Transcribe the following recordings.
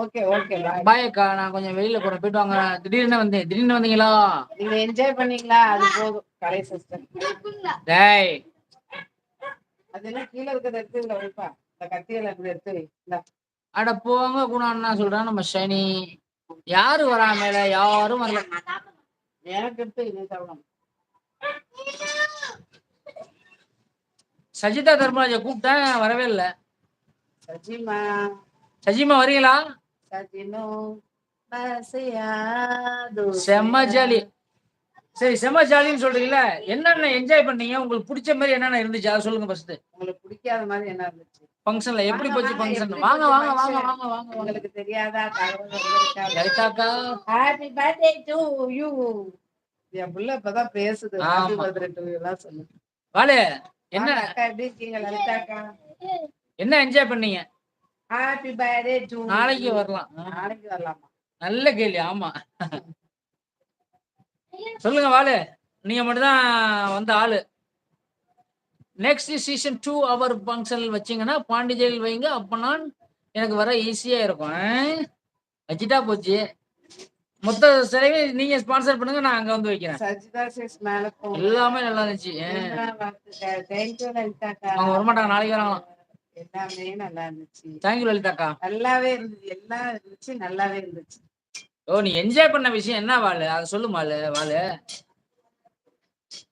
Okay okay bye அக்கா, நான் கொஞ்சம் வெளியில போறேன், போயிட்டு வாங்க. திடீர்னு வந்தீங்களா? நீங்க என்ஜாய் பண்ணீங்களா? அது போதும். கலை சிஸ்டர் டேய், அதெல்லாம் கீழே இருக்கிறத எடுத்து இந்த வைப்பா. இந்த கத்தியில இப்படி எடுத்து வை. அட போங்க குணா சொல்றேன். நம்ம ஷைனி யாரு வரா மேல? யாரும் வரல. எனக்கு எடுத்து இது தரணும். சஜிதா தர்மராஜ கூப்பிட்டேன், வரவே இல்லை. சஜிமா வரீங்களா? செம்ம ஜாலி. சரி, செம்ம ஜாலின்னு சொல்றீங்களா? என்னென்ன என்ஜாய் பண்ணீங்க? உங்களுக்கு பிடிச்ச மாதிரி என்னென்ன இருந்துச்சு அதை சொல்லுங்க ஃபர்ஸ்ட். உங்களுக்கு பிடிக்காத மாதிரி என்ன இருந்துச்சு ஃபங்க்ஷன்ல? எப்படி போச்சு ஃபங்க்ஷன்? வாங்க வாங்க வாங்க வாங்க வாங்க. உங்களுக்கு தெரியாதா? லலிதாக்கா, ஹாப்பி பர்த்டே டு யூ. என் புள்ள இப்பதான் பேசுது. ஹாப்பி பர்த்டே டு யூ எல்லாம் சொல்லு. வாளே, என்ன அக்கா எப்படி இருக்கீங்க லலிதாக்கா? என்ன என்ஜாய் பண்ணீங்க? ஹாப்பி பர்த்டே டு நாளைக்கு வரலாம். நாளைக்கு வரலாமா? நல்ல கேள்வி. ஆமா, சொல்லுங்க வாளு. நீங்க மட்டும் தான் வந்த ஆளு. நெக்ஸ்ட் சீசன் 2 அவர் ஃபங்க்ஷன் வச்சீங்கன்னா பாண்டிச்சேரியில் வைங்க. அப்பனா எனக்கு வர ஈஸியா இருக்கும். வச்சுட்டா போச்சு. மொத்த செலவே நீங்க ஸ்பான்சர் பண்ணுங்க, நான் அங்க வந்து வைக்கிறேன். எல்லாமே நல்லா இருந்துச்சு. அவங்க வரமாட்டாங்க, நாளைக்கு வராங்க. எல்லாமே நல்லா இருந்துச்சு. தேங்க்யூ லலிதாக்கா. நல்லாவே இருந்துச்சு, எல்லாம் இருந்துச்சு, நல்லாவே இருந்துச்சு. ஓ, நீ என்ஜாய் பண்ண விஷயம் என்ன வாளு? அதை சொல்லு வாளு.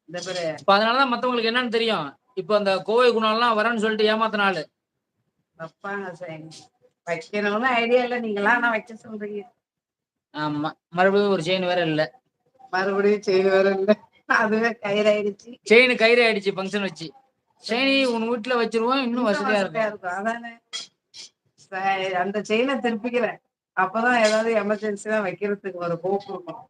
இந்த பேரு இப்ப அதனாலதான் மத்தவங்களுக்கு என்னன்னு தெரியும். இப்ப அந்த கோவை குணாலாம் வரேன்னு சொல்லிட்டு ஏமாத்தின ஆளு வைப்பாங்க. வைக்கணும்னு ஐடியா இல்ல, நீங்களா நான் வைக்க சொல்றீங்க. ஆமா, மறுபடியும் ஒரு செயின் வேற இல்ல. மறுபடியும் செயின் வேற இல்ல. அதுவே கயிறு ஆயிடுச்சு ஃபங்க்ஷன் வச்சு. செயினி உன் வீட்டுல வச்சிருவோம், இன்னும் வசதியா இருக்கும். அதானே, அந்த செயினை திருப்பிக்கிறேன். அப்பதான் ஏதாவது எமர்ஜென்சி தான் வைக்கிறதுக்கு ஒரு ஹோப் இருக்கும்.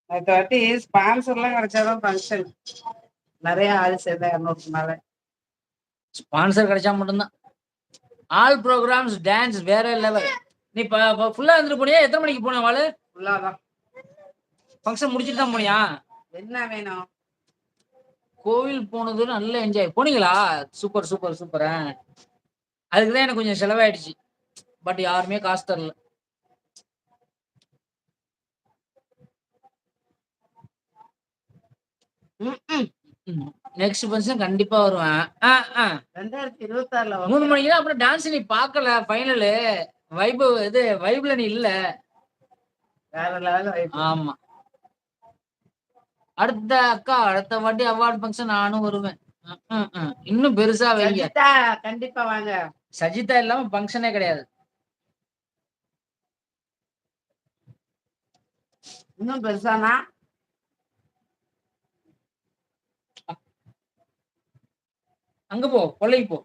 அடுத்த வாட்டி ஸ்பான்சர் எல்லாம் கிடைச்சாதான் ஃபங்க்ஷன். நிறைய ஆள் சேர்ந்தா 200 மேல ஸ்பான்சர் கிடைச்சா மட்டும்தான். ஆல் ப்ரோக்ராம்ஸ் டான்ஸ் வேற லெவல். நீ ஃபுல்லா இருந்துட்டு போனியா? எத்தனை மணிக்கு போன வாளு? ஃபுல்லாதான். ஃபங்க்ஷன் முடிச்சிட்டு தான் போனியா? என்ன வேணும்? கோவில் போனது நல்ல என்ஜாய். போனீங்களா? Super super super. அதுக்குதான் எனக்கு கொஞ்சம் செலவாயிடுச்சு. பட் யாருமே காசு தரல. நெக்ஸ்ட் ஃபங்க்ஷன் கண்டிப்பா வருவேன். 2026 3 மணிக்கு தான். அப்புறம் டான்ஸ் நீ பார்க்கல. ஃபைனலு வைப்ல நீ இல்ல. வேற லெவல் வைப். ஆமா, அடுத்த வாட்டி அவார்ட் ஃபங்க்ஷன் நானும் வருவேன். இன்னும் பெருசா வைங்க. கண்டிப்பா வாங்க. சஜிதா இல்லாம ஃபங்க்ஷனே கிடையாது. இன்னும் பெருசானா அங்க போ, கொல்லைக்கு போ.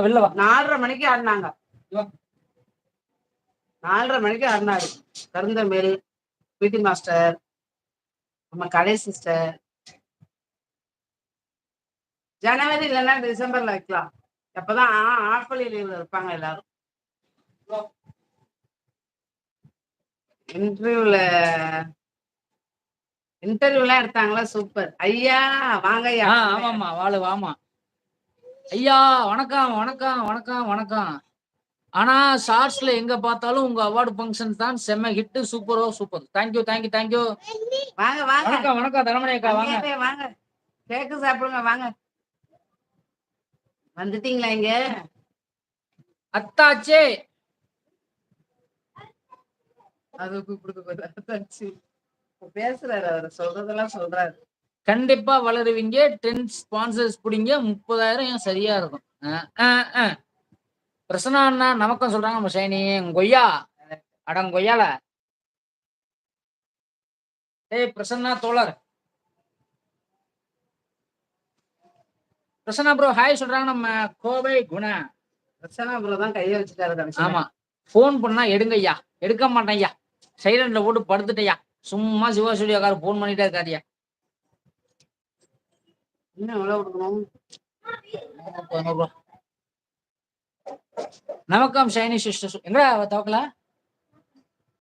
வெளில வா. 4:30 மணிக்கு ஆடினாங்க. 4:30 மணிக்கு ஆடினாரு கருந்தமிழ், பிடி மாஸ்டர், நம்ம கலை சிஸ்டர். ஜனவரி இல்லைன்னா டிசம்பர்ல வைக்கலாம். அப்பதான் ஆப்பலி லீவ்ல இருப்பாங்க எல்லாரும். இன்டர்வியூலாம் எடுத்தாங்களா? சூப்பர் ஐயா, வாங்க ஐயா. ஆமாமா, வாழு வாமா ஐயா. வணக்கம் வணக்கம் வணக்கம் வணக்கம். ஆனா ஷார்ட்ஸ்ல எங்க பார்த்தாலும் உங்க அவார்டு ஃபங்க்ஷன் தான் செம்ம ஹிட். சூப்பரோ சூப்பர். Thank you thank you thank you. வாங்க வாங்க. வணக்கம் வணக்கம் தனமணி அக்கா. வாங்க வாங்க, கேக்கு சாப்பிடுங்க. வாங்க, வந்துட்டீங்களா? இங்க அத்தாச்சே. அது கூப்பிடுது அத்தாச்சி. பேசுறாரு, அவர் சொல்றதெல்லாம் சொல்றாரு. கண்டிப்பா வளருவீங்க. 10 ஸ்பான்சர்ஸ் பிடிங்க. 30,000 ஏன் சரியா இருக்கும். பிரசன்னா அண்ணா நமக்கும் சொல்றாங்க. நம்ம ஷைனி கொய்யா அடங்கொய்யால. ஏய் பிரசன்னா தோழர், பிரசன்னா ப்ரோ ஹாய் சொல்றாங்க. நம்ம கோவை குணா. பிரசன்னா ப்ரோ தான் கையை வச்சுட்டாரு. ஆமா, போன் பண்ணா எடுங்க ஐயா. எடுக்க மாட்டேன் ஐயா. சைலண்ட்ல போட்டு படுத்துட்டையா. சும்மா சிவா ஸ்டுடியோக்கார போன் பண்ணிட்டே இருக்காதியா. இன்னும் எவ்வளவு கொடுக்கணும்? நமக்கம் ஷைனி சிஸ்டர். எங்க தவக்கல